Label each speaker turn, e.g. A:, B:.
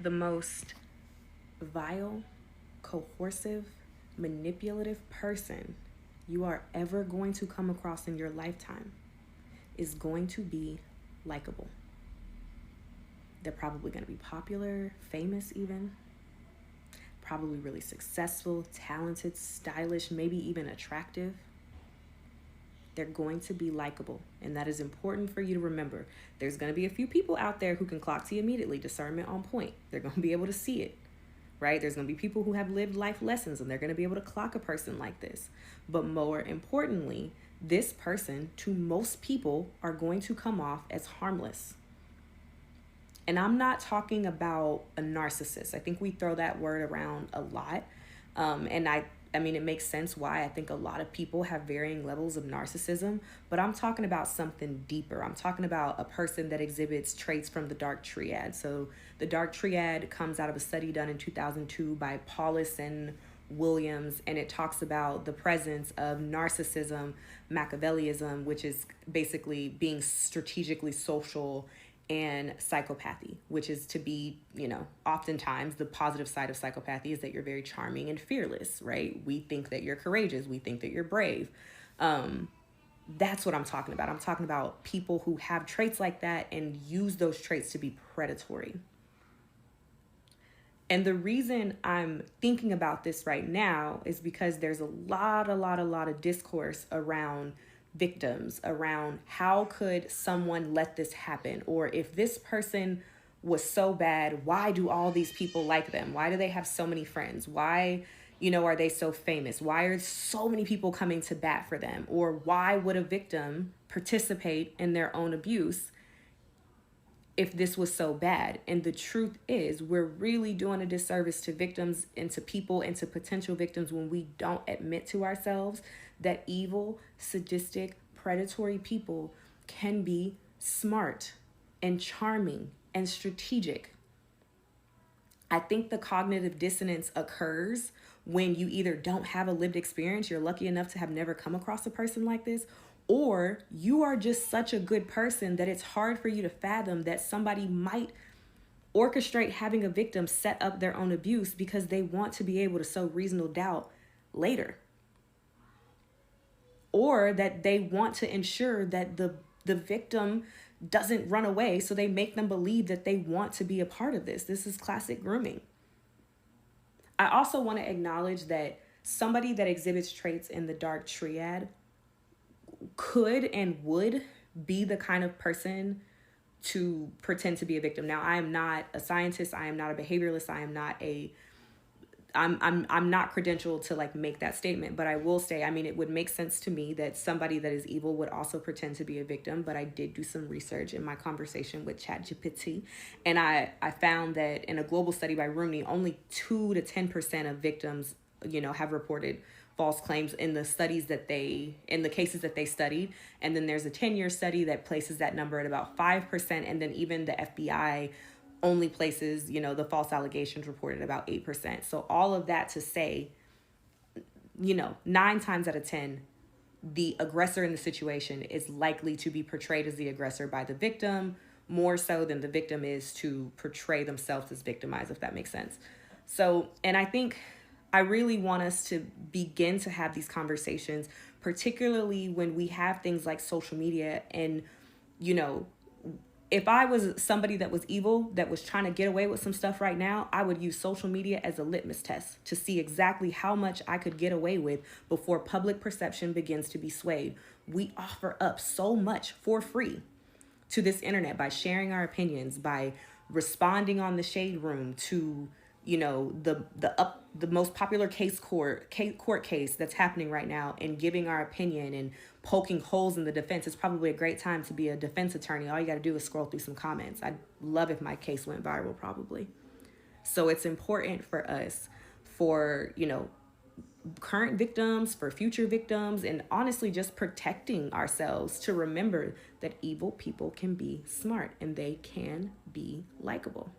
A: the most vile, coercive, manipulative person you are ever going to come across in your lifetime is going to be likable. They're probably going to be popular, famous even, probably really successful, talented, stylish, maybe even attractive. They're going to be likable, and that is important for you to remember. There's going to be a few people out there who can clock to you immediately, discernment on point. They're going to be able to see it, right? There's going to be people who have lived life lessons, and they're going to be able to clock a person like this. But more importantly, this person, to most people, are going to come off as harmless. And I'm not talking about a narcissist. I think we throw that word around a lot. And I mean, it makes sense why I think a lot of people have varying levels of narcissism, but I'm talking about something deeper. I'm talking about a person that exhibits traits from the dark triad. So the dark triad comes out of a study done in 2002 by Paulus and Williams, and it talks about the presence of narcissism, Machiavellism, which is basically being strategically social, and psychopathy, which is to be, oftentimes the positive side of psychopathy is that you're very charming and fearless, right? We think that you're courageous. We think that you're brave. That's what I'm talking about. I'm talking about people who have traits like that and use those traits to be predatory. And the reason I'm thinking about this right now is because there's a lot of discourse around victims, around how could someone let this happen? Or if this person was so bad, why do all these people like them? Why do they have so many friends? Why, are they so famous? Why are so many people coming to bat for them? Or why would a victim participate in their own abuse if this was so bad? And the truth is, we're really doing a disservice to victims and to people and to potential victims when we don't admit to ourselves that evil, sadistic, predatory people can be smart and charming and strategic. I think the cognitive dissonance occurs when you either don't have a lived experience, you're lucky enough to have never come across a person like this, or you are just such a good person that it's hard for you to fathom that somebody might orchestrate having a victim set up their own abuse because they want to be able to sow reasonable doubt later. Or that they want to ensure that the victim doesn't run away, so they make them believe that they want to be a part of this. This is classic grooming. I also want to acknowledge that somebody that exhibits traits in the dark triad could and would be the kind of person to pretend to be a victim. Now, I am not a scientist. I am not a behavioralist. I am not I'm not credentialed to make that statement, but I will say, it would make sense to me that somebody that is evil would also pretend to be a victim. But I did do some research in my conversation with ChatGPT, and I found that in a global study by Rooney, only 2 to 10% of victims, have reported false claims in the cases that they studied. And then there's a 10-year study that places that number at about 5%. And then even the FBI only places, the false allegations reported about 8%. So all of that to say, 9 times out of 10, the aggressor in the situation is likely to be portrayed as the aggressor by the victim, more so than the victim is to portray themselves as victimized, if that makes sense. So, and I think I really want us to begin to have these conversations, particularly when we have things like social media. And, if I was somebody that was evil, that was trying to get away with some stuff right now, I would use social media as a litmus test to see exactly how much I could get away with before public perception begins to be swayed. We offer up so much for free to this internet by sharing our opinions, by responding on the Shade Room to, the most popular court case that's happening right now, and giving our opinion and poking holes in the defense. It's probably a great time to be a defense attorney. All you got to do is scroll through some comments. I'd love if my case went viral, probably. So it's important for us, for, current victims, for future victims, and honestly just protecting ourselves, to remember that evil people can be smart and they can be likable.